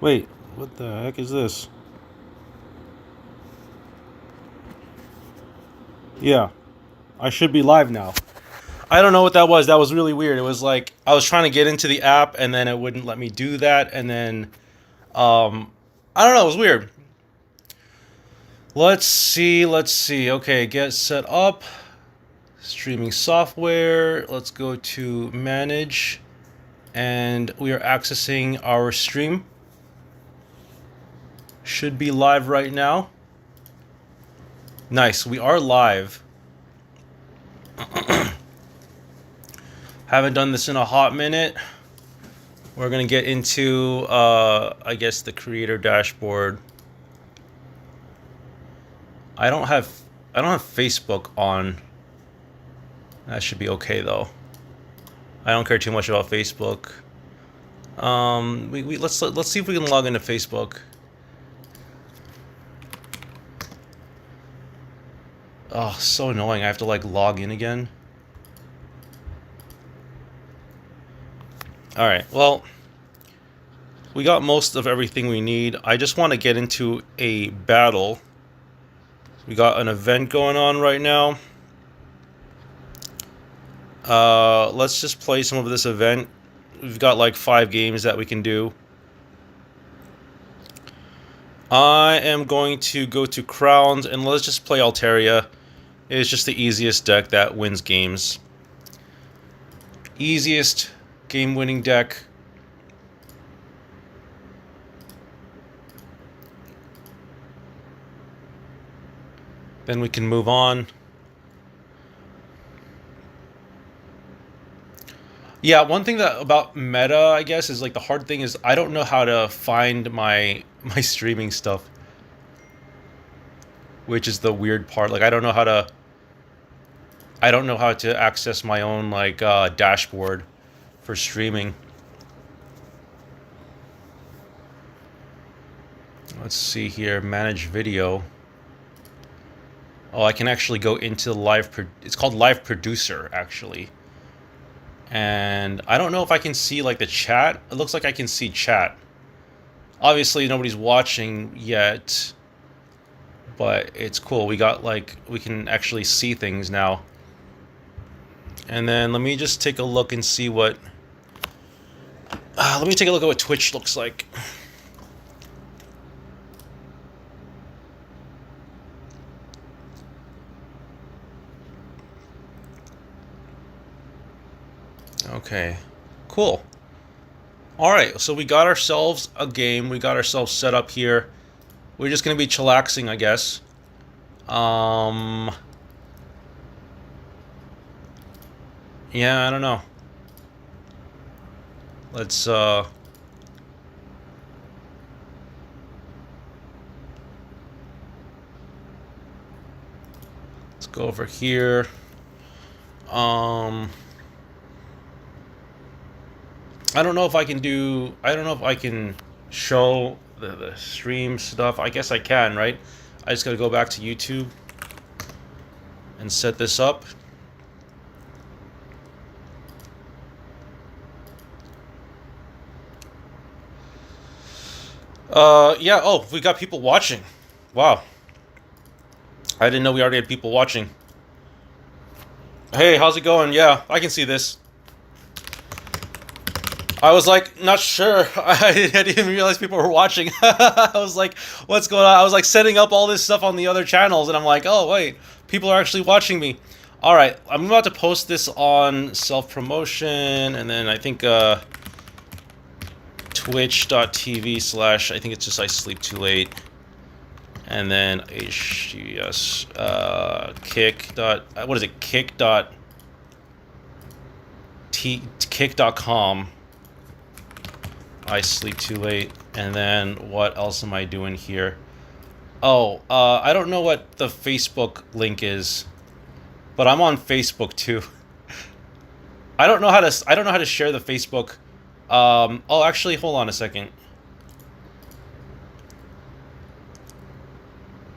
Wait, what the heck is this? Yeah, I should be live now. I don't know what that was. That was really weird. It was like I was trying to get into the app and then it wouldn't let me do that. And then, I don't know. It was weird. Let's see. Let's see. Okay, get set up. Streaming software. Let's go to manage. And we are accessing our stream. Should be live right now. Nice. We are live. Haven't done this in a hot minute. We're gonna get into, I guess, the creator dashboard. I don't have Facebook on. That should be okay though. I don't care too much about Facebook. Let's see if we can log into Facebook. Oh, so annoying. I have to like log in again. All right. Well, we got most of everything we need. I just want to get into a battle. We got an event going on right now. Let's just play some of this event. We've got like 5 games that we can do. I am going to go to Crowns and let's just play Altaria. It's just the easiest deck that wins games. Easiest game-winning deck. Then we can move on. Yeah, one thing that about meta, I guess, is like the hard thing is I don't know how to find my streaming stuff, which is the weird part. Like I don't know how to access my own like dashboard for streaming. Let's see here, manage video. Oh, I can actually go into it's called Live Producer actually. And I don't know if I can see like the chat. It looks like I can see chat. Obviously nobody's watching yet, but it's cool. We can actually see things now. And then let me just take a look and see what let me take a look at what Twitch looks like. Okay, cool. Alright, so we got ourselves a game. We got ourselves set up here. We're just going to be chillaxing, I guess. Yeah, I don't know. Let's go over here. I don't know if I can show the stream stuff. I guess I can, right? I just gotta go back to YouTube and set this up. Yeah, oh, we got people watching. Wow. I didn't know we already had people watching. Hey, how's it going? Yeah, I can see this. I was like, not sure. I didn't even realize people were watching. I was like, what's going on? I was like setting up all this stuff on the other channels, and I'm like, oh, wait, people are actually watching me. All right, I'm about to post this on self-promotion, and then I think twitch.tv/ I think it's just I sleep too late. And then HTS what is it? Kick.com. I sleep too late. And then what else am I doing here? Oh, I don't know what the Facebook link is, but I'm on Facebook too. I don't know how to share the Facebook. Oh, actually, hold on a second.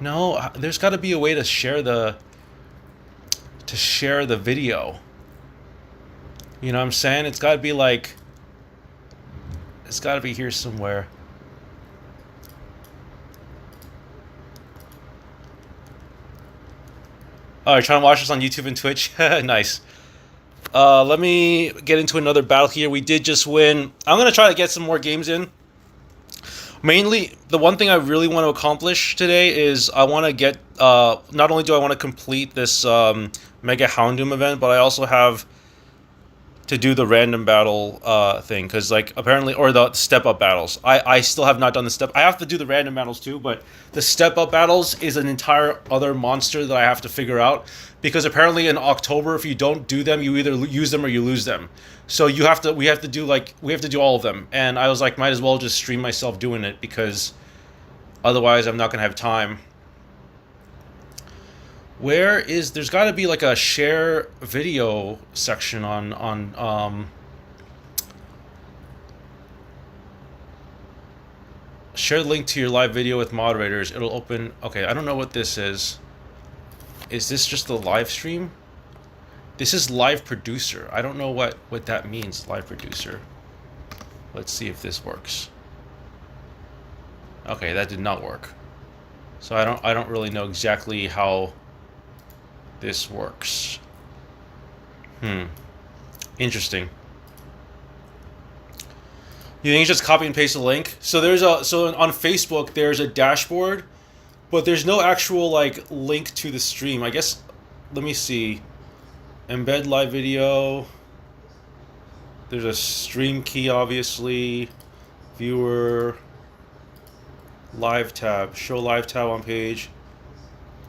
No, there's got to be a way to share the video. You know what I'm saying? It's got to be like, it's got to be here somewhere. All right, trying to watch this on YouTube and Twitch. Nice. Let me get into another battle here. We did just win. I'm gonna try to get some more games in. Mainly, the one thing I really want to accomplish today is I want to get. Not only do I want to complete this Mega Houndoom event, but I also have to do the random battle thing, because like apparently, or the step up battles. I still have not done the step. I have to do the random battles too, but the step up battles is an entire other monster that I have to figure out, because apparently in October, if you don't do them, you either use them or you lose them. So you have to. We have to do all of them, and I was like, might as well just stream myself doing it, because otherwise I'm not gonna have time. Where is there's got to be like a share video section on share link to your live video with moderators. It'll open. Okay, I don't know what this is. Is this just the live stream? This is live producer. I don't know what that means, live producer. Let's see if this works. Okay, that did not work. So I don't really know exactly how this works. Interesting. You think you just copy and paste the link? So on Facebook there's a dashboard, but there's no actual like link to the stream. I guess, let me see. Embed live video. There's a stream key, obviously. Viewer. Live tab. Show live tab on page.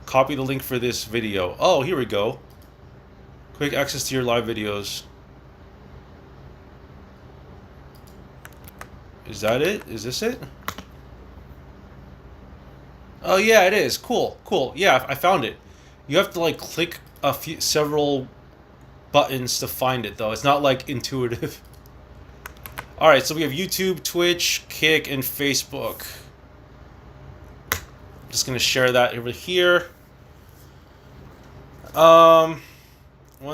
Copy the link for this video. Oh, here we go. Quick access to your live videos. Is that it? Is this it? Oh yeah, it is. Cool, cool. Yeah, I found it. You have to like click several buttons to find it though. It's not like intuitive. All right, so we have YouTube, Twitch, Kick, and Facebook. I'm just gonna share that over here. 1,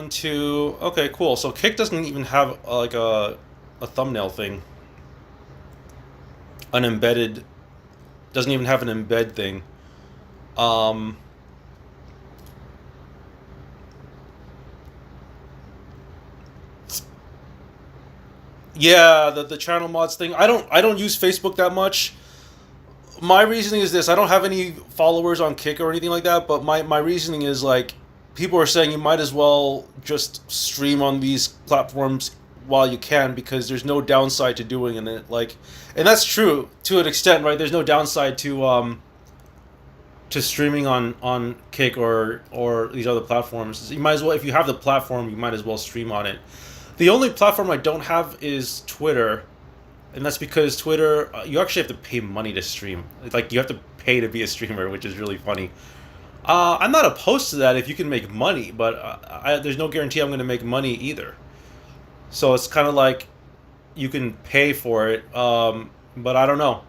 2. Okay, cool. So Kick doesn't even have like a thumbnail thing. An embedded. Doesn't even have an embed thing. Yeah, the channel mods thing. I don't use Facebook that much. My reasoning is this: I don't have any followers on Kick or anything like that. But my reasoning is like, people are saying you might as well just stream on these platforms while you can, because there's no downside to doing it. Like, and that's true to an extent, right? There's no downside to streaming on Kick or these other platforms. You might as well, if you have the platform, you might as well stream on it. The only platform I don't have is Twitter, and that's because Twitter, you actually have to pay money to stream. Like, you have to pay to be a streamer, which is really funny. I'm not opposed to that if you can make money, but there's no guarantee I'm going to make money either. So it's kind of like you can pay for it, but I don't know.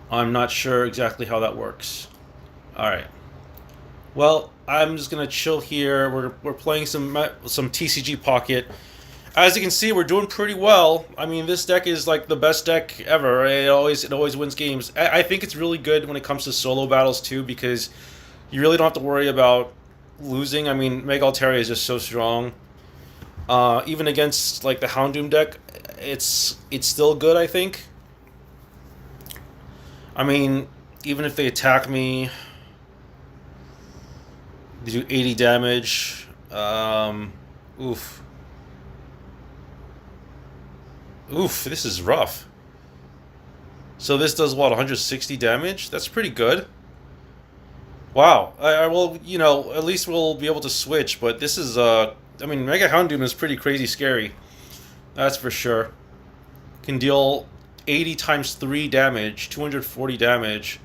I'm not sure exactly how that works. All right. Well, I'm just gonna chill here. We're playing some TCG Pocket. As you can see, we're doing pretty well. I mean, this deck is like the best deck ever. It always wins games. I think it's really good when it comes to solo battles too, because you really don't have to worry about losing. I mean, Mega Altaria is just so strong. Even against like the Houndoom deck, it's still good, I think. I mean, even if they attack me, they do 80 damage. Oof. Oof, this is rough. So this does what, 160 damage? That's pretty good. Wow. I will, you know, at least we'll be able to switch, but this is, I mean, Mega Houndoom is pretty crazy scary. That's for sure. Can deal 80 times 3 damage, 240 damage.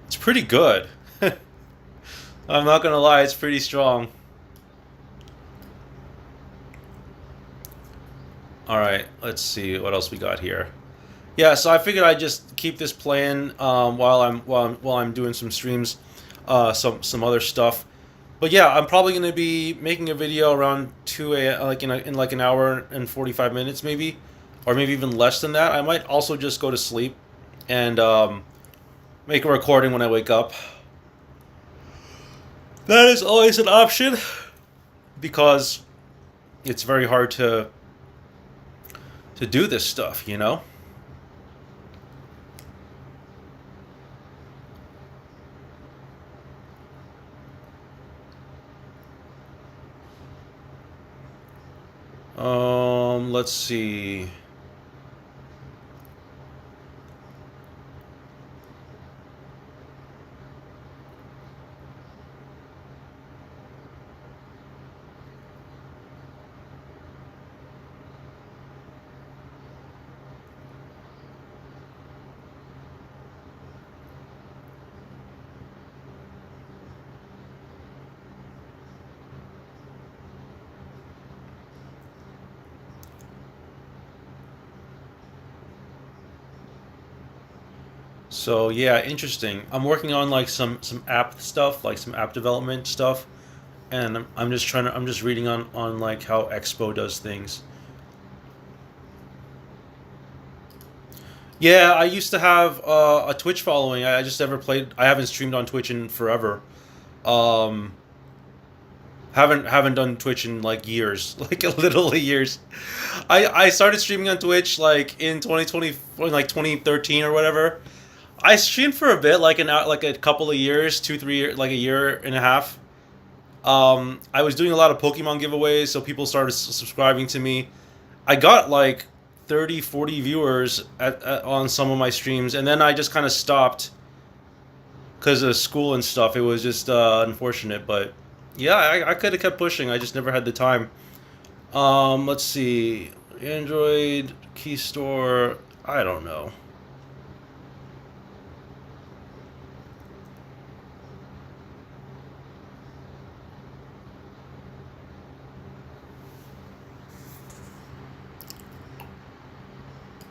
It's pretty good. I'm not gonna lie, it's pretty strong. Alright, let's see what else we got here. Yeah, so I figured I'd just keep this playing while I'm doing some streams, some other stuff. But yeah, I'm probably gonna be making a video around 2 a.m. like in like an hour and 45 minutes maybe, or maybe even less than that. I might also just go to sleep and make a recording when I wake up. That is always an option because it's very hard to do this stuff, you know? Let's see. So yeah, interesting. I'm working on like some app stuff, like some app development stuff, and I'm just trying to I'm just reading on like how Expo does things. Yeah, I used to have a Twitch following. I just never played. I haven't streamed on Twitch in forever. Um, haven't done Twitch in like years, like literally years. I started streaming on Twitch like in 2020, like 2013 or whatever. I streamed for a bit, like like a couple of years, 2 3 years, like a year and a half. I was doing a lot of Pokemon giveaways, so people started subscribing to me. I got like 30, 40 viewers on some of my streams, and then I just kind of stopped because of school and stuff. It was just unfortunate, but yeah, I could have kept pushing. I just never had the time. Let's see. Android, Key Store, I don't know.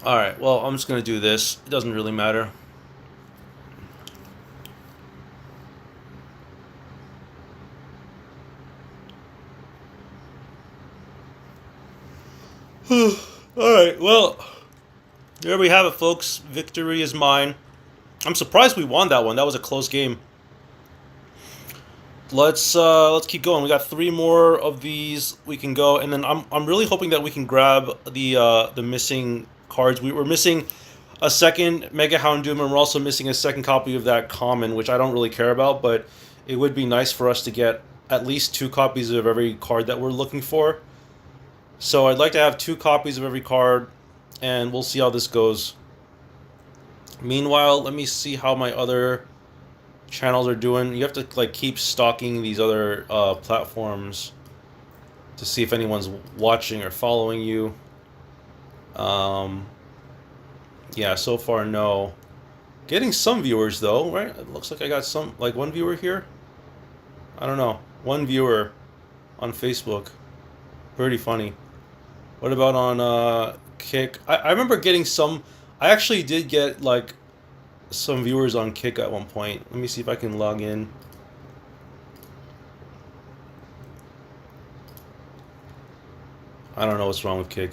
Alright, well, I'm just going to do this. It doesn't really matter. Alright, well, there we have it, folks. Victory is mine. I'm surprised we won that one. That was a close game. Let's keep going. We got 3 more of these we can go, and then I'm really hoping that we can grab the missing cards. We were missing a second Mega Houndoom, and we're also missing a second copy of that common, which I don't really care about, but it would be nice for us to get at least 2 copies of every card that we're looking for. So I'd like to have 2 copies of every card, and we'll see how this goes. Meanwhile, let me see how my other channels are doing. You have to like keep stalking these other platforms to see if anyone's watching or following you. Yeah, so far no. Getting some viewers though, right? It looks like I got some, like 1 viewer here. I don't know, 1 viewer on Facebook. Pretty funny. What about on Kick? I remember getting some. I actually did get like some viewers on Kick at one point. Let me see if I can log in. I don't know what's wrong with Kick.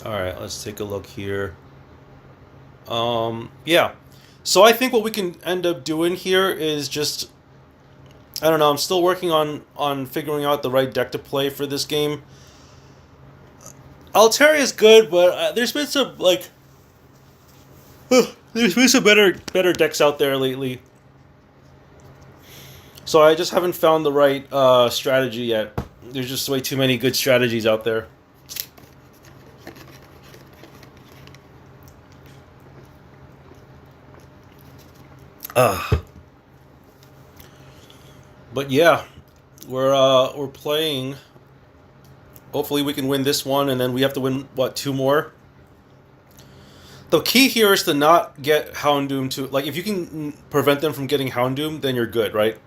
Alright, let's take a look here. Yeah. So I think what we can end up doing here is just, I don't know, I'm still working on figuring out the right deck to play for this game. Altaria is good, but there's been some, like, there's been some better decks out there lately. So I just haven't found the right strategy yet. There's just way too many good strategies out there. But yeah, we're playing Hopefully we can win this one, and then we have to win, what, 2 more? The key here is to not get Houndoom to... Like, if you can prevent them from getting Houndoom, then you're good, right?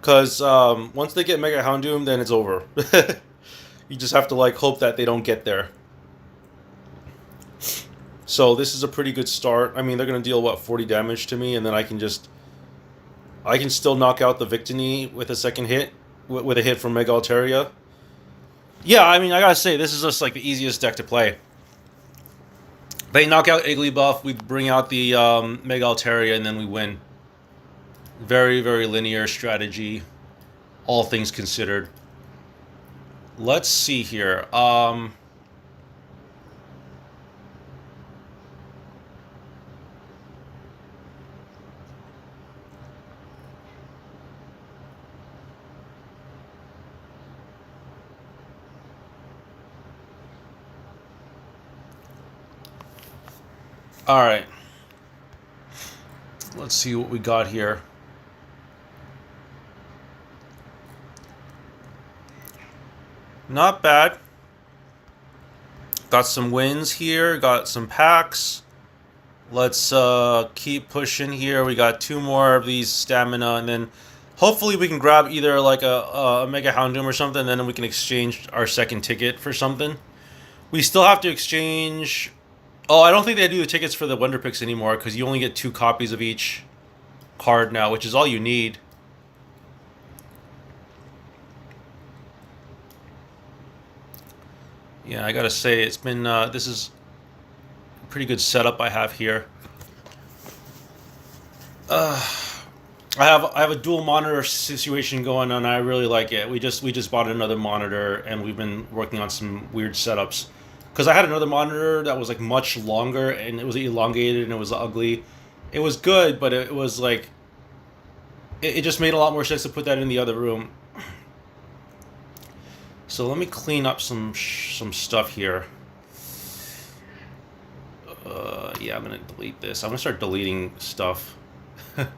Because once they get Mega Houndoom, then it's over. You just have to, like, hope that they don't get there. So this is a pretty good start. I mean, they're going to deal, what, 40 damage to me, and then I can just... I can still knock out the Victini with a second hit, with a hit from Mega Altaria. Yeah, I mean, I gotta say, this is just, like, the easiest deck to play. They knock out Igglybuff, we bring out the Mega Altaria, and then we win. Very, very linear strategy, all things considered. Let's see here. Alright. Let's see what we got here. Not bad. Got some wins here. Got some packs. Let's keep pushing here. We got 2 more of these stamina, and then hopefully we can grab either like a Mega Houndoom or something, and then we can exchange our second ticket for something. We still have to exchange... Oh, I don't think they do the tickets for the Wonder Picks anymore, because you only get 2 copies of each card now, which is all you need. Yeah, I gotta say, it's been, this is a pretty good setup I have here. I have a dual monitor situation going on. I really like it. We just bought another monitor, and we've been working on some weird setups. Because I had another monitor that was like much longer, and it was elongated, and it was ugly. It was good, but it was like... It just made a lot more sense to put that in the other room. So let me clean up some stuff here. Yeah, I'm gonna delete this. I'm gonna start deleting stuff. Just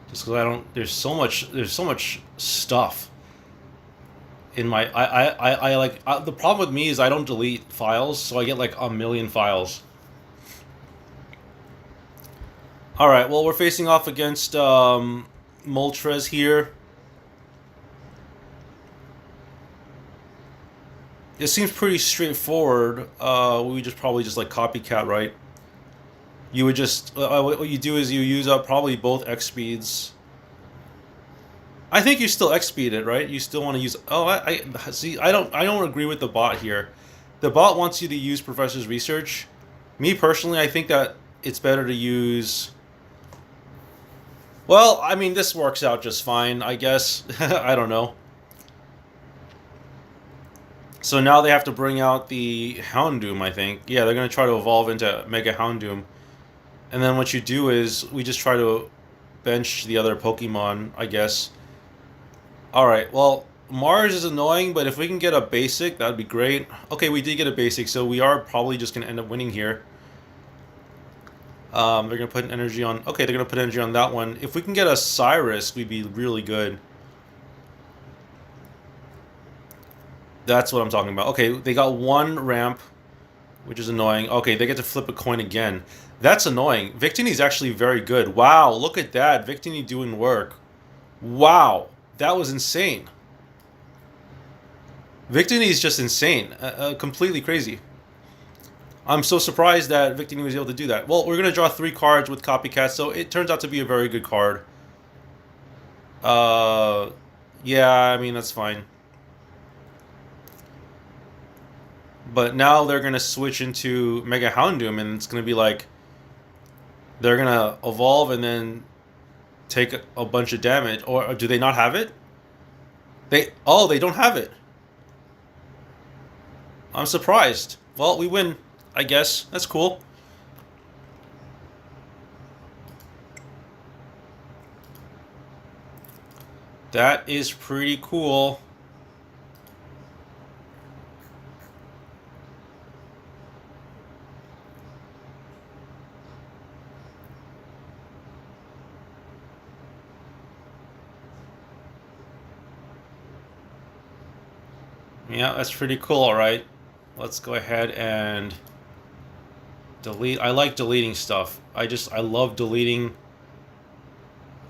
because I don't... There's so much stuff in my... I like... the problem with me is I don't delete files, so I get like a million files. Alright, well, we're facing off against Moltres here. It seems pretty straightforward. We just probably just like copycat, right? You would just... what you do is you use up probably both X speeds. I think you still X speed it, right? You still want to use... Oh, I see. I don't agree with the bot here. The bot wants you to use Professor's Research. Me personally, I think that it's better to use... Well, I mean, this works out just fine, I guess. I don't know. So now they have to bring out the Houndoom, I think. Yeah, they're going to try to evolve into Mega Houndoom. And then what you do is, we just try to bench the other Pokemon, I guess. Alright, well, Mars is annoying, but if we can get a basic, that'd be great. Okay, we did get a basic, so we are probably just going to end up winning here. They're going to put an energy on... Okay, they're going to put energy on that one. If we can get a Cyrus, we'd be really good. That's what I'm talking about. Okay, they got 1 ramp, which is annoying. Okay, they get to flip a coin again. That's annoying. Victini's actually very good. Wow, look at that. Victini doing work. Wow, that was insane. Victini is just insane. Completely crazy. I'm so surprised that Victini was able to do that. Well, we're going to draw 3 cards with Copycat, so it turns out to be a very good card. Yeah, I mean, that's fine. But now they're going to switch into Mega Houndoom, and it's going to be like... They're going to evolve and then take a bunch of damage. Or do they not have it? Oh, they don't have it. I'm surprised. Well, we win, I guess. That's cool. That is pretty cool. Yeah, that's pretty cool, alright. Let's go ahead and delete. I like deleting stuff. I love deleting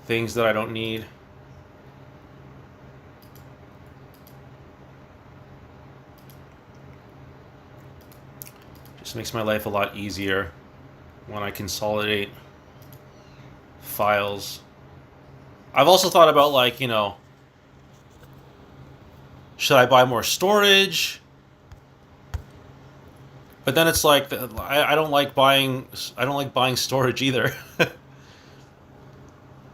things that I don't need. Just makes my life a lot easier when I consolidate files. I've also thought about, like, you know, should I buy more storage? But then it's like I don't like buying. I don't like buying storage either.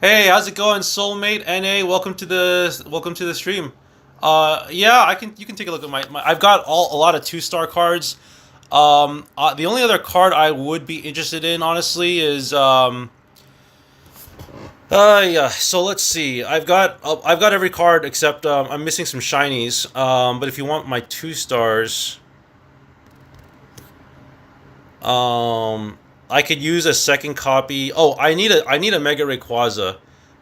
Hey, how's it going, Soulmate NA? Welcome to the stream. Yeah, I can. You can take a look at my. I've got a lot of 2-star cards. The only other card I would be interested in, honestly, is yeah. So let's see. I've got every card except I'm missing some shinies. But if you want my 2-stars, I could use a second copy. Oh, I need a Mega Rayquaza.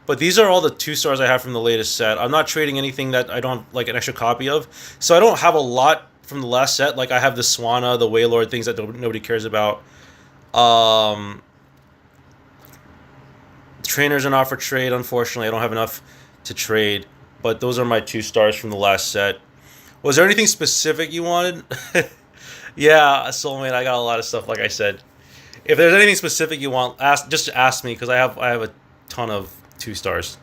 But these are all the 2-stars I have from the latest set. I'm not trading anything that I don't like an extra copy of. So I don't have a lot from the last set. Like I have the Swanna, the Wailord, things that nobody cares about. Um, Trainers are not for trade, unfortunately. I don't have enough to trade. But those are my 2-stars from the last set. Was there anything specific you wanted? Yeah, Soulmate, I got a lot of stuff, like I said. If there's anything specific you want, just ask me, because I have a ton of 2-stars.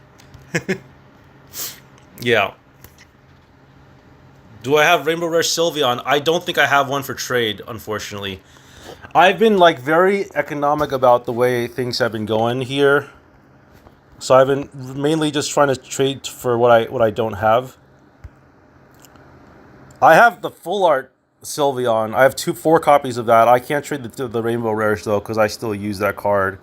Yeah. Do I have Rainbow Rare Sylveon? I don't think I have one for trade, unfortunately. I've been like very economic about the way things have been going here. So I've been mainly just trying to trade for what I don't have. I have the full art Sylveon. I have 4 copies of that. I can't trade the Rainbow Rares though, because I still use that card.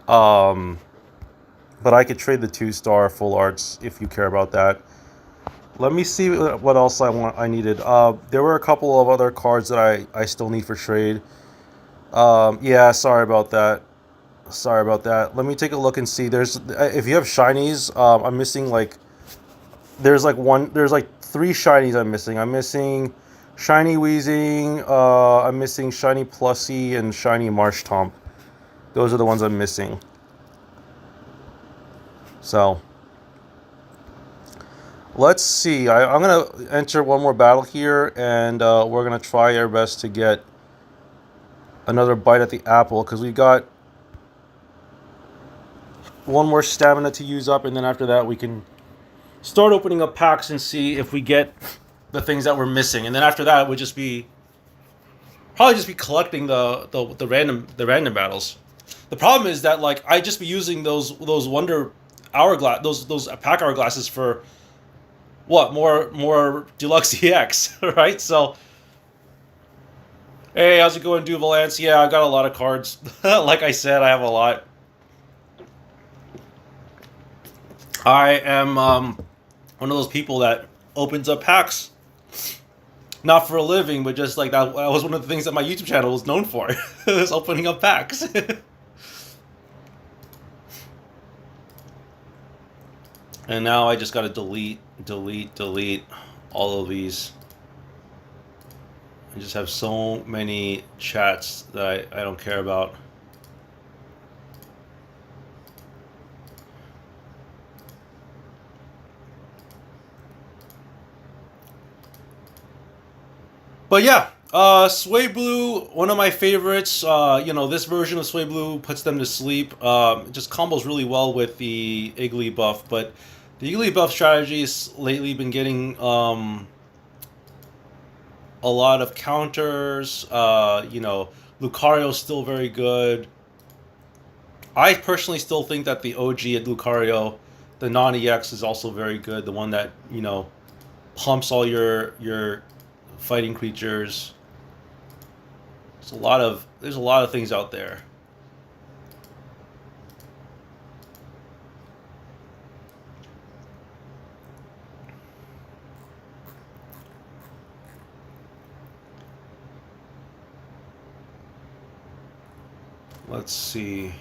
But I could trade the 2-star full arts if you care about that. Let me see what else I needed. There were a couple of other cards that I still need for trade. Yeah, sorry about that. Sorry about that. Let me take a look and see. If you have shinies, I'm missing like there's like 3 shinies I'm missing. I'm missing Shiny Weezing, I'm missing Shiny Plussy, and Shiny Marshtomp. Those are the ones I'm missing. So let's see. I'm gonna enter one more battle here, and we're gonna try our best to get another bite at the apple, because we got one more stamina to use up, and then after that we can start opening up packs and see if we get the things that we're missing. And then after that, it would just be probably just be collecting the random battles. The problem is that like I just be using those Wonder Hourglass those pack hourglasses for what more Deluxe EX, right? So hey, how's it going, Duvalance? Yeah, I got a lot of cards. Like I said, I have a lot. I am one of those people that opens up packs, not for a living, but just like that was one of the things that my YouTube channel was known for. Was opening up packs. And now I just gotta delete all of these. I just have so many chats that I don't care about. But yeah, Sway Blue, one of my favorites. You know, this version of Sway Blue puts them to sleep. It just combos really well with the Iggly buff, but the Iggly buff strategy has lately been getting a lot of counters. You know, Lucario's still very good. I personally still think that the OG at Lucario, the non-EX, is also very good. The one that, you know, pumps all your fighting creatures. There's a lot of things out there. Let's see.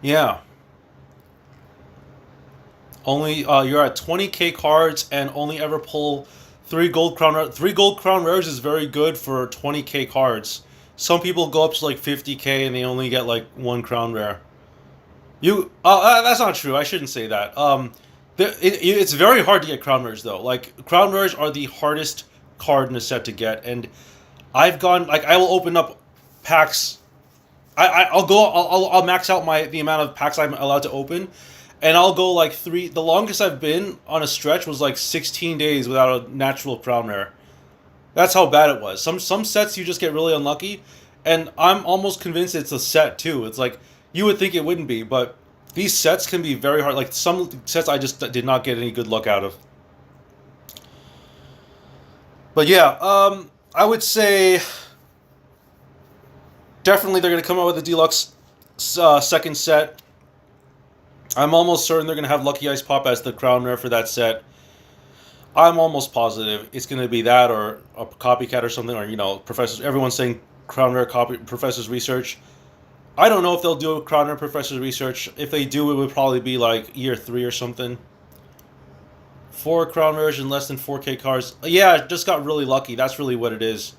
Yeah. Only you're at 20k cards and only ever pull three gold crown rares. Three gold crown rares is very good for 20k cards. Some people go up to like 50k and they only get like one crown rare. That's not true. I shouldn't say that. It's very hard to get crown rares though. Like crown rares are the hardest card in a set to get, and I've gone like I will open up packs. I'll go. I'll max out the amount of packs I'm allowed to open, and I'll go like three. The longest I've been on a stretch was like 16 days without a natural crown rare. That's how bad it was. Some sets you just get really unlucky, and I'm almost convinced it's a set too. It's like you would think it wouldn't be, but these sets can be very hard. Like some sets I just did not get any good luck out of. But yeah, I would say definitely they're going to come out with a deluxe second set. I'm almost certain they're going to have Lucky Ice Pop as the crown rare for that set. I'm almost positive it's going to be that or a copycat or something, or professors. Everyone's saying crown rare copy professors research. I don't know if they'll do a crown rare professors research. If they do, it would probably be like year 3 or something. 4 crown rares and less than 4k cards. Yeah, just got really lucky. That's really what it is.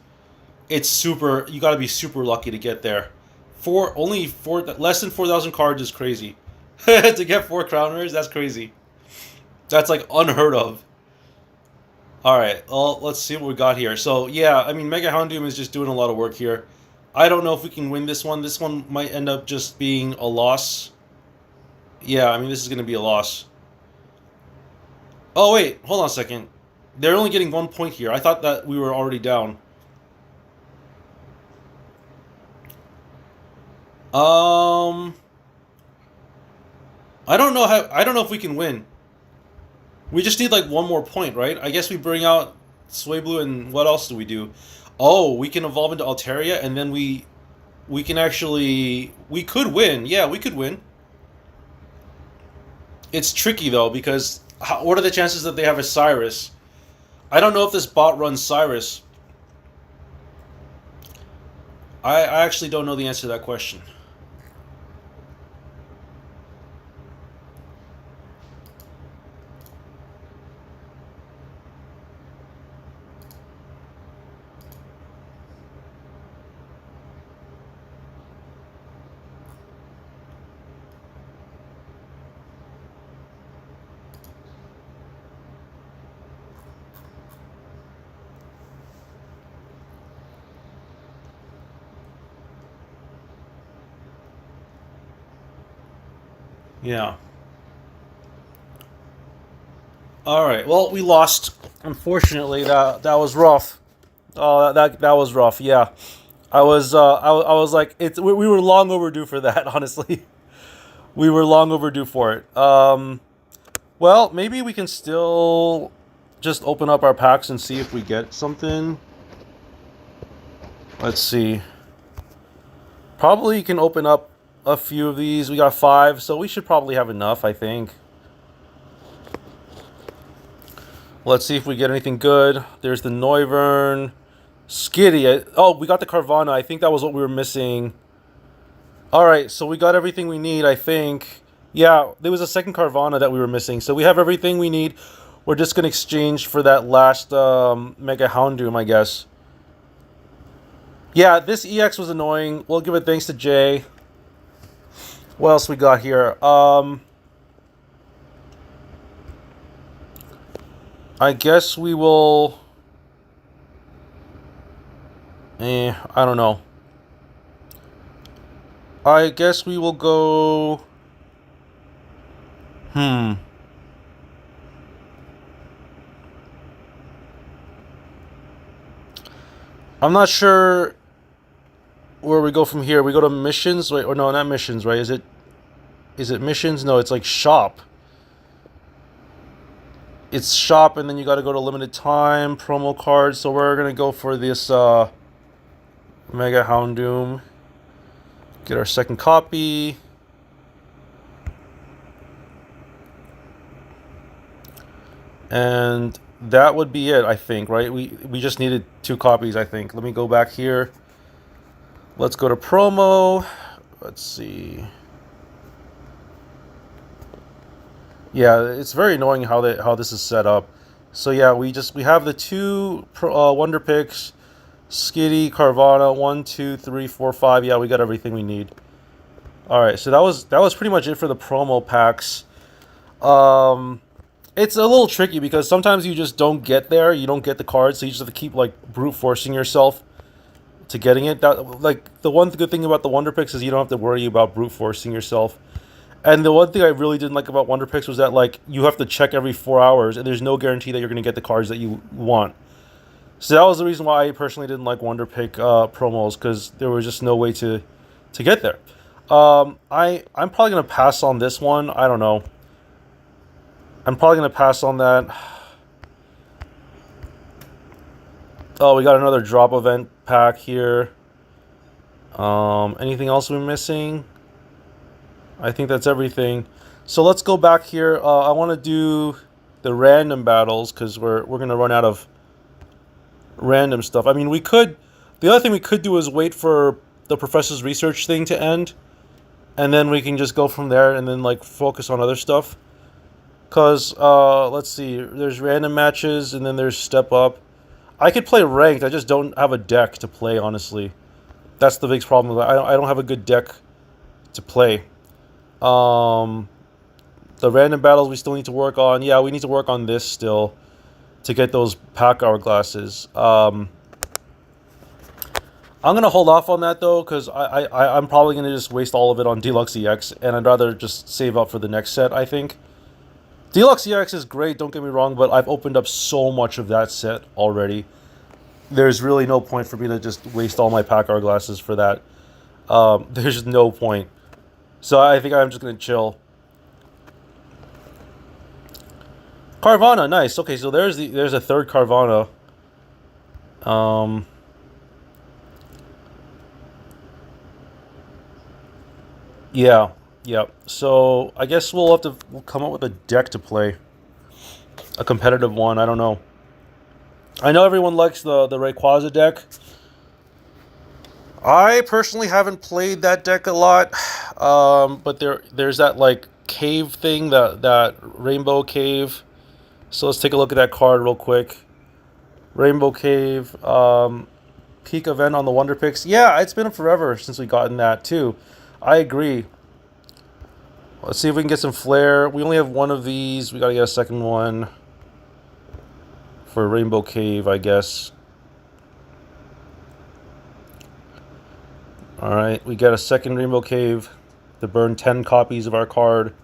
It's super. You got to be super lucky to get there. Only four less than 4,000 cards is crazy. To get 4 crown rares, that's crazy. That's like unheard of. All right, well, let's see what we got here. So yeah, I mean, Mega Houndoom is just doing a lot of work here. I don't know if we can win this one. This one might end up just being a loss. Yeah, I mean, this is going to be a loss. Oh wait, hold on a second. They're only getting 1 point here. I thought that we were already down. Um, I don't know how. I don't know if we can win. We just need like one more point, right? I guess we bring out Sway Blue, and what else do we do? Oh, we can evolve into Altaria, and then we can actually we could win. Yeah, we could win. It's tricky though because what are the chances that they have a Cyrus? I don't know if this bot runs Cyrus. I actually don't know the answer to that question. Yeah. All right. Well, we lost. Unfortunately, that was rough. Oh, that was rough. Yeah. I was like we were long overdue for that, honestly. We were long overdue for it. Well, maybe we can still just open up our packs and see if we get something. Let's see. Probably you can open up a few of these. We got 5, so we should probably have enough, I think. Let's see if we get anything good. There's the Noivern. Skitty. Oh, we got the Carvana. I think that was what we were missing. Alright, so we got everything we need, I think. Yeah, there was a second Carvana that we were missing. So we have everything we need. We're just going to exchange for that last Mega Houndoom, I guess. Yeah, this EX was annoying. We'll give it thanks to Jay. What else we got here? I guess we will... I don't know. I guess we will go... I'm not sure where we go from here. We go to missions? Wait, or no, not missions, right? Is it missions? No, it's like shop. It's shop, and then you got to go to limited time, promo cards. So we're going to go for this Mega Houndoom. Get our second copy. And that would be it, I think, right? We just needed 2 copies, I think. Let me go back here. Let's go to promo. Let's see. Yeah, it's very annoying how this is set up. So yeah, we have the two Wonder Picks, Skitty, Carvana, 1, 2, 3, 4, 5. Yeah, we got everything we need. All right, so that was pretty much it for the promo packs. Um, it's a little tricky because sometimes you just don't get there. You don't get the cards, so you just have to keep like brute forcing yourself to getting it. That like the one good thing about the Wonder Picks is you don't have to worry about brute forcing yourself. And the one thing I really didn't like about Wonder Picks was that like you have to check every 4 hours, and there's no guarantee that you're going to get the cards that you want. So that was the reason why I personally didn't like Wonder Pick promos because there was just no way to get there. I'm probably gonna pass on this one. I don't know. I'm probably gonna pass on that. Oh, we got another drop event pack here. Anything else we're missing? I think that's everything. So let's go back here. I want to do the random battles because we're gonna run out of random stuff. I mean, we could. The other thing we could do is wait for the professor's research thing to end, and then we can just go from there and then like focus on other stuff. Cause let's see, there's random matches and then there's step up. I could play ranked. I just don't have a deck to play. Honestly, that's the biggest problem. I don't have a good deck to play. Um, the random battles we still need to work on. Yeah, we need to work on this still to get those pack hourglasses. I'm gonna hold off on that though, because I'm probably gonna just waste all of it on Deluxe EX, and I'd rather just save up for the next set. I think Deluxe EX is great. Don't get me wrong, but I've opened up so much of that set already. There's really no point for me to just waste all my pack hourglasses for that. There's no point. So I think I'm just gonna chill. Carvana, nice. Okay, so there's a third Carvana. Um, yeah, yeah. So I guess we'll come up with a deck to play, a competitive one. I don't know. I know everyone likes the Rayquaza deck. I personally haven't played that deck a lot, but there's that like cave thing, that Rainbow Cave. So let's take a look at that card real quick. Rainbow Cave, peak event on the Wonder Picks. Yeah, it's been forever since we gotten that too. I agree. Let's see if we can get some flair. We only have one of these. We gotta get a second one for Rainbow Cave, I guess. Alright, we got a second Rainbow Cave to burn 10 copies of our card.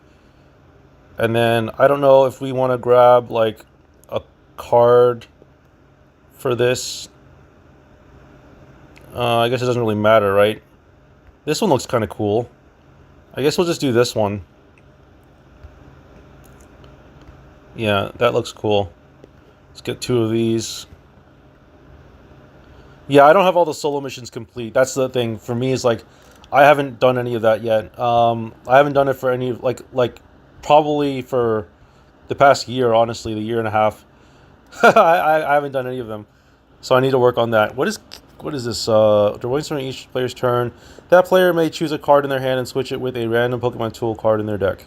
And then, I don't know if we want to grab, like, a card for this. I guess it doesn't really matter, right? This one looks kind of cool. I guess we'll just do this one. Yeah, that looks cool. Let's get 2 of these. Yeah, I don't have all the solo missions complete. That's the thing for me is like, I haven't done any of that yet. I haven't done it for any like probably for the past year. Honestly, the year and a half. I haven't done any of them, so I need to work on that. What is this? During each player's turn, that player may choose a card in their hand and switch it with a random Pokemon tool card in their deck.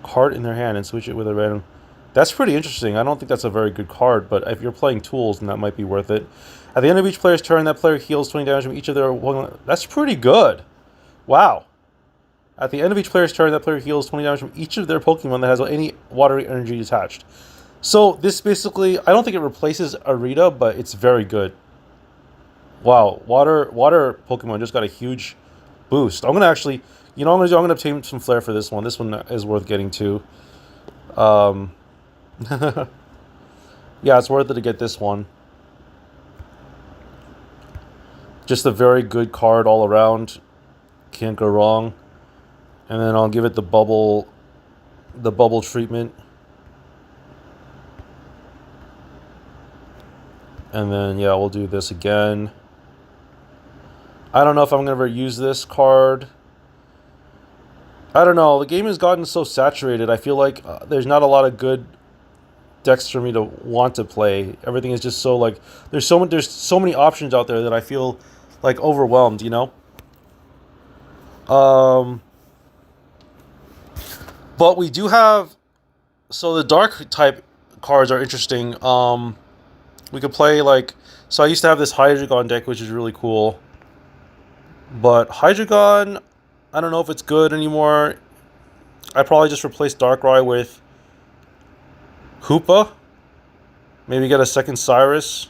Card in their hand and switch it with a random. That's pretty interesting. I don't think that's a very good card, but if you're playing tools, then that might be worth it. At the end of each player's turn, that player heals 20 damage from each of their... That's pretty good. Wow. At the end of each player's turn, that player heals 20 damage from each of their Pokemon that has any watery energy attached. So this basically... I don't think it replaces Arita, but it's very good. Wow. Water Pokemon just got a huge boost. I'm going to actually... You know what I'm going to do? I'm going to obtain some flair for this one. This one is worth getting too. Yeah, it's worth it to get this one. Just a very good card all around. Can't go wrong. And then I'll give it the bubble treatment. And then yeah, we'll do this again. I don't know if I'm gonna ever use this card. I don't know. The game has gotten so saturated. I feel like there's not a lot of good decks for me to want to play. Everything is just so like there's so many options out there that I feel like overwhelmed, you know? But we do have... So the dark type cards are interesting. We could play like... So I used to have this Hydreigon deck, which is really cool. But Hydreigon, I don't know if it's good anymore. I probably just replace Darkrai with Hoopa. Maybe get a second Cyrus.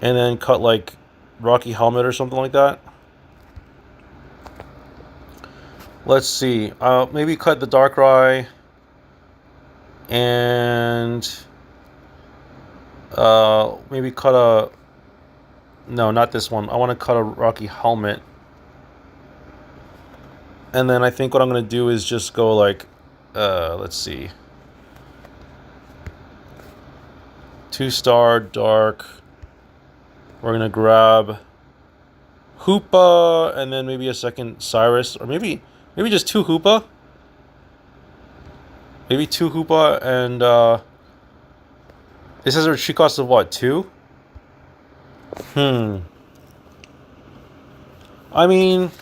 And then cut like Rocky Helmet or something like that. Let's see. Maybe cut the Darkrai. And maybe cut a... No, not this one. I want to cut a Rocky Helmet. And then I think what I'm going to do is just go like... let's see. 2-star, dark. We're going to grab Hoopa, and then maybe a second Cyrus. Or maybe just 2 Hoopa. Maybe 2 Hoopa, and this has a retreat cost of what, 2? I mean,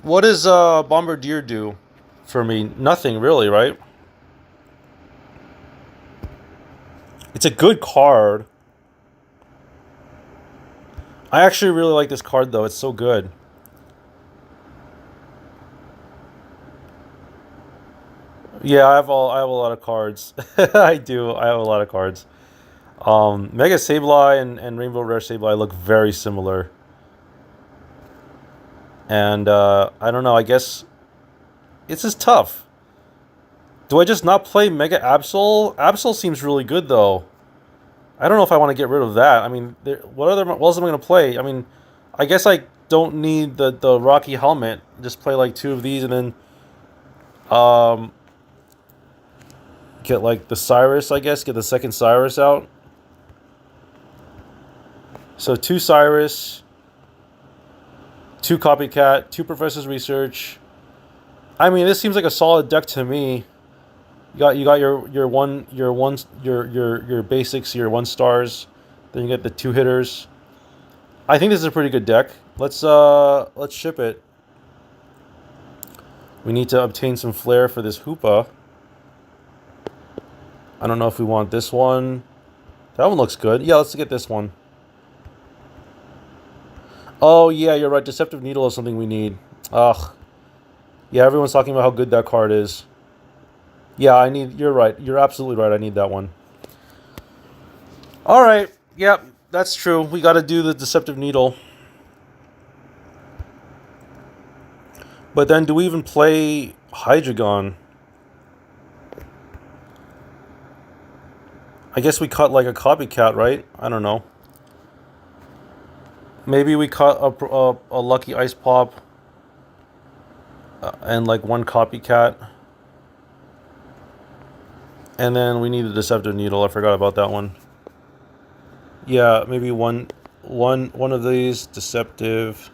what does Bombardier do for me? Nothing really, right? It's a good card. I actually really like this card though. It's so good. Yeah, I have a lot of cards. I do. I have a lot of cards. Mega Sableye and Rainbow Rare Sableye look very similar. And I don't know, I guess it's just tough. Do I just not play Mega Absol? Absol seems really good though. I don't know if I want to get rid of that. I mean, what else am I going to play? I mean, I guess I don't need the Rocky Helmet. Just play like 2 of these and then get like the Cyrus, I guess. Get the second Cyrus out. So 2 Cyrus, 2 Copycat, 2 Professor's Research. I mean, this seems like a solid deck to me. You got your basics, your 1 stars. Then you get the 2 hitters. I think this is a pretty good deck. Let's ship it. We need to obtain some flair for this Hoopa. I don't know if we want this one. That one looks good. Yeah, let's get this one. Oh, yeah, you're right. Deceptive Needle is something we need. Ugh. Yeah, everyone's talking about how good that card is. Yeah, you're right. You're absolutely right. I need that one. Alright. Yep, that's true. We gotta do the Deceptive Needle. But then, do we even play Hydreigon? I guess we cut like a Copycat, right? I don't know. Maybe we cut a Lucky Ice Pop and like 1 Copycat. And then we need a Deceptive Needle. I forgot about that one. Yeah, maybe one of these. Deceptive.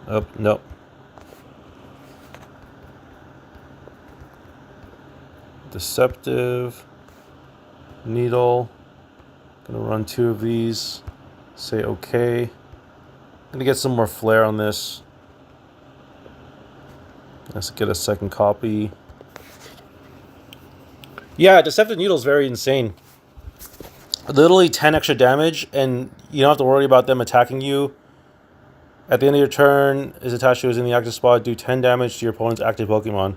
Oh, nope. Deceptive Needle. Gonna run 2 of these. Say okay. Gonna get some more flair on this. Let's get a second copy. Yeah, Deceptive Needle is very insane. Literally 10 extra damage, and you don't have to worry about them attacking you. At the end of your turn, is attached to is in the active spot. Do 10 damage to your opponent's active Pokemon.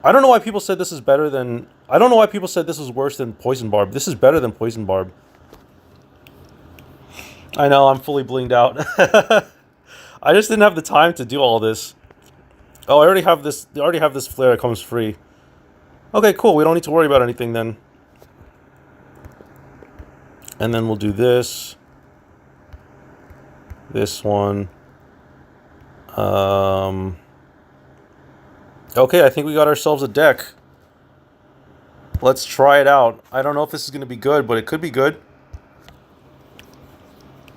I don't know why people said this is better than... I don't know why people said this was worse than Poison Barb. This is better than Poison Barb. I know, I'm fully blinged out. I just didn't have the time to do all this. Oh, I already have this. I already have this flare that comes free. Okay, cool. We don't need to worry about anything then. And then we'll do this. This one. Okay, I think we got ourselves a deck. Let's try it out. I don't know if this is going to be good, but it could be good.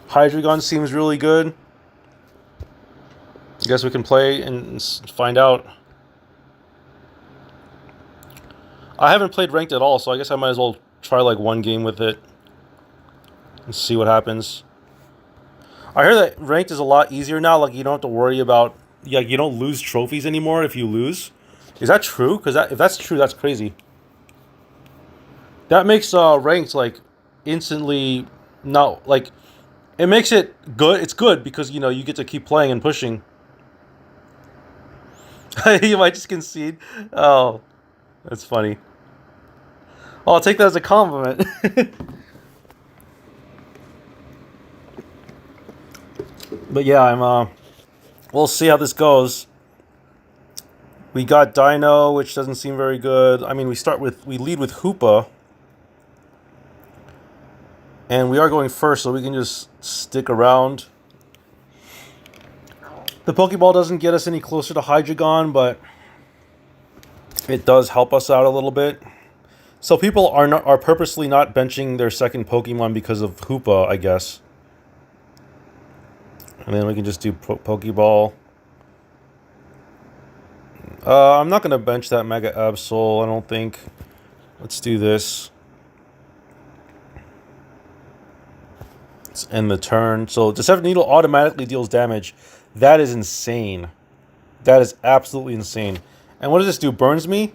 Hydreigon seems really good. I guess we can play and find out. I haven't played ranked at all, so I guess I might as well try like 1 game with it and see what happens. I heard that ranked is a lot easier now. Like, you don't have to worry about... Yeah, you don't lose trophies anymore if you lose. Is that true? Because if that's true, that's crazy. That makes ranked like instantly not like it makes it good. It's good because you know you get to keep playing and pushing. You might just concede. Oh, that's funny. Oh, I'll take that as a compliment. But yeah, we'll see how this goes. We got Dino, which doesn't seem very good. I mean, we lead with Hoopa, and we are going first, so we can just stick around. The Pokeball doesn't get us any closer to Hydreigon, but it does help us out a little bit. So people are purposely not benching their second Pokemon because of Hoopa, I guess. And then we can just do Pokeball. I'm not going to bench that Mega Absol, I don't think. Let's do this. Let's end the turn. So Deceptive Needle automatically deals damage. That is insane. That is absolutely insane. And what does this do? Burns me?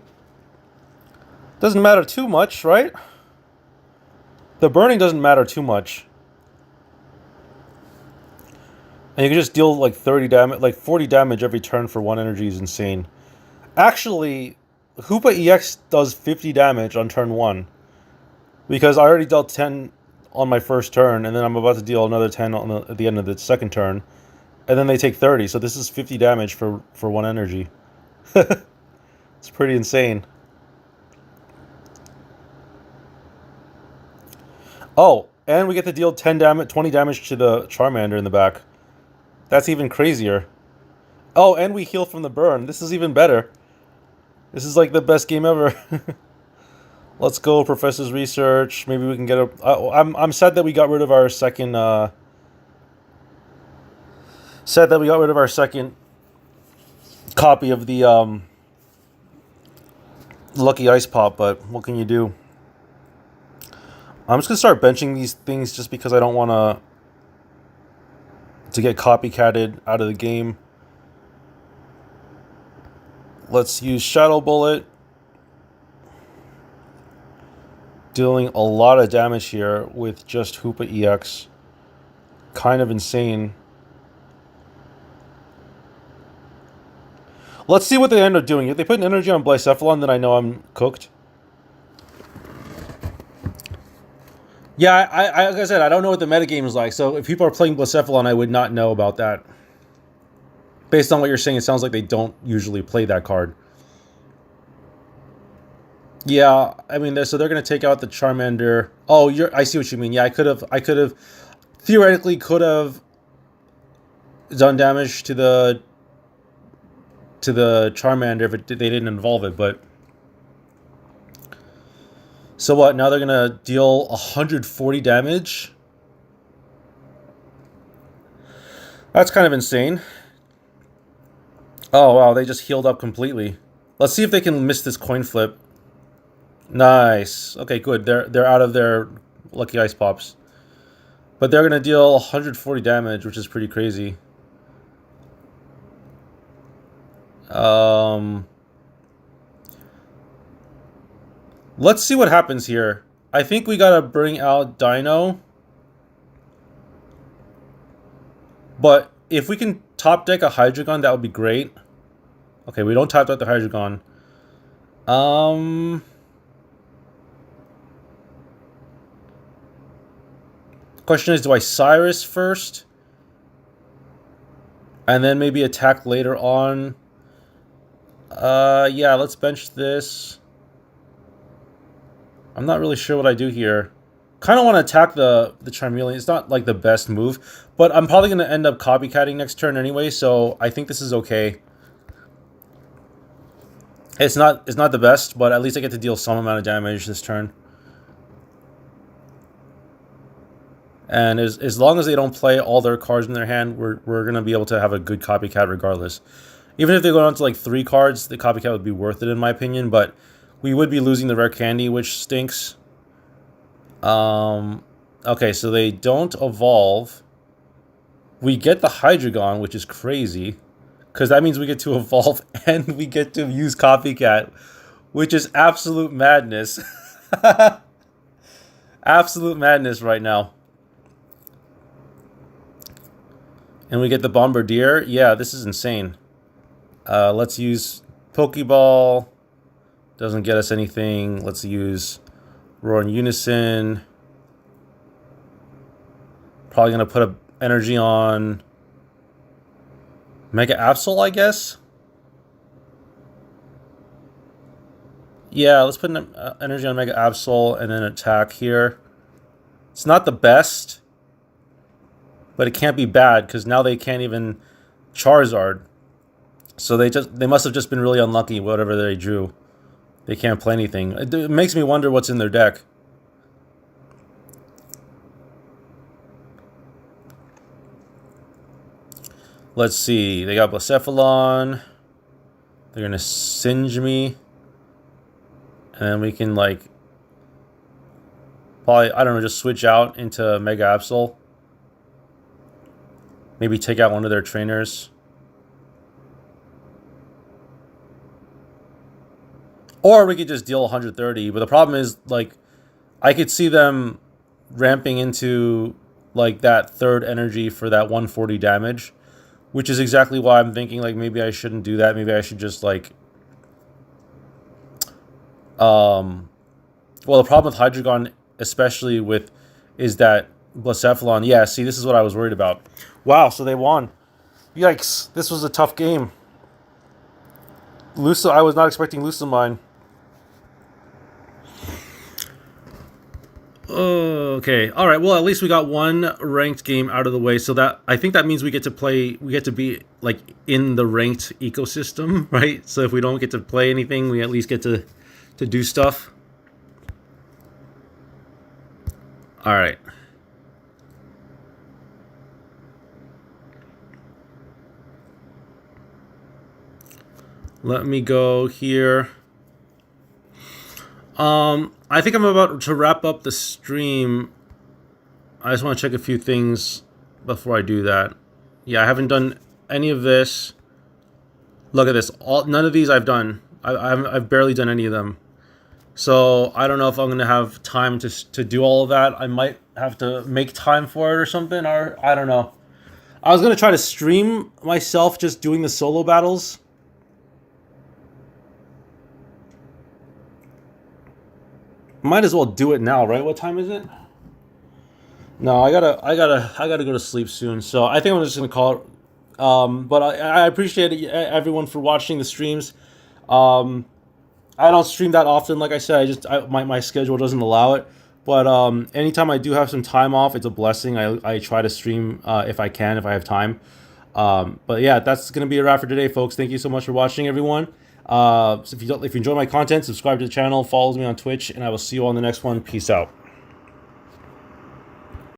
Doesn't matter too much, right? The burning doesn't matter too much. And you can just deal like 30 damage, like 40 damage every turn for 1 energy is insane. Actually, Hoopa EX does 50 damage on turn 1. Because I already dealt 10 on my first turn, and then I'm about to deal another 10 at the end of the second turn. And then they take 30, so this is 50 damage for 1 energy. It's pretty insane. Oh, and we get to deal 20 damage to the Charmander in the back. That's even crazier. Oh, and we heal from the burn. This is even better. This is like the best game ever. Let's go, Professor's Research. Maybe we can get a... I'm sad that we got rid of our second... sad that we got rid of our second copy of the Lucky Ice Pop, but what can you do? I'm just going to start benching these things just because I don't want to get copycatted out of the game. Let's use Shadow Bullet. Dealing a lot of damage here with just Hoopa EX. Kind of insane. Let's see what they end up doing. If they put an energy on Blacephalon, then I know I'm cooked. Yeah, like I said, I don't know what the metagame is like. So if people are playing Blacephalon, I would not know about that. Based on what you're saying, it sounds like they don't usually play that card. Yeah, I mean, so they're going to take out the Charmander. Oh, I see what you mean. Yeah, I could have, theoretically could have done damage to the Charmander if they didn't involve it, but... So what, now they're going to deal 140 damage? That's kind of insane. Oh, wow, they just healed up completely. Let's see if they can miss this coin flip. Nice. Okay, good. They're out of their Lucky Ice Pops. But they're going to deal 140 damage, which is pretty crazy. Let's see what happens here. I think we gotta bring out Dino. But if we can top deck a Hydreigon, that would be great. Okay, we don't top deck the Hydreigon. Question is, do I Cyrus first? And then maybe attack later on? Yeah, let's bench this. I'm not really sure what I do here. Kind of want to attack the Charmeleon. It's not like the best move, but I'm probably going to end up copycatting next turn anyway, so I think this is okay. It's not the best, but at least I get to deal some amount of damage this turn. And as long as they don't play all their cards in their hand, we're going to be able to have a good copycat regardless. Even if they go down to like 3 cards, the copycat would be worth it in my opinion, but we would be losing the rare candy, which stinks. Okay, so they don't evolve. We get the Hydreigon, which is crazy. because that means we get to evolve and we get to use Copycat, which is absolute madness. Absolute madness right now. And we get the Bombardier. Yeah, this is insane. Let's use Pokeball. Doesn't get us anything. Let's use Roar in Unison. Probably going to put a energy on Mega Absol, I guess. Yeah, let's put an energy on Mega Absol and then attack here. It's not the best, but it can't be bad because now they can't even Charizard. So they must have just been really unlucky whatever they drew. They can't play anything. It makes me wonder what's in their deck. Let's see. They got Blacephalon. They're going to Singe me. And then we can, like, probably, I don't know, just switch out into Mega Absol. Maybe take out one of their trainers. Or we could just deal 130. But the problem is, like, I could see them ramping into, like, that third energy for that 140 damage. Which is exactly why I'm thinking, like, maybe I shouldn't do that. Maybe I should just, like... Well, the problem with Hydreigon, especially with... is that Blacephalon... Yeah, see, this is what I was worried about. Wow, so they won. Yikes. This was a tough game. I was not expecting Lucamine. Okay. All right. Well, at least we got one ranked game out of the way. So that I think that means we get to play. We get to be like in the ranked ecosystem, right? So if we don't get to play anything, we at least get to do stuff. All right. Let me go here. I think I'm about to wrap up the stream. I just want to check a few things before I do that. Yeah, I haven't done any of this. Look at this. None of these I've done. I've barely done any of them. So I don't know if I'm going to have time to do all of that. I might have to make time for it or something. Or I don't know. I was going to try to stream myself just doing the solo battles. Might as well do it now, right? What time is it? No, I gotta go to sleep soon. So I think I'm just gonna call it. But I appreciate everyone for watching the streams. I don't stream that often, like I said. My schedule doesn't allow it. But anytime I do have some time off, it's a blessing. I try to stream if I can, if I have time. But yeah, that's gonna be a wrap for today, folks. Thank you so much for watching, everyone. So if you enjoy my content, subscribe to the channel, follow me on Twitch, and I will see you on the next one. Peace out.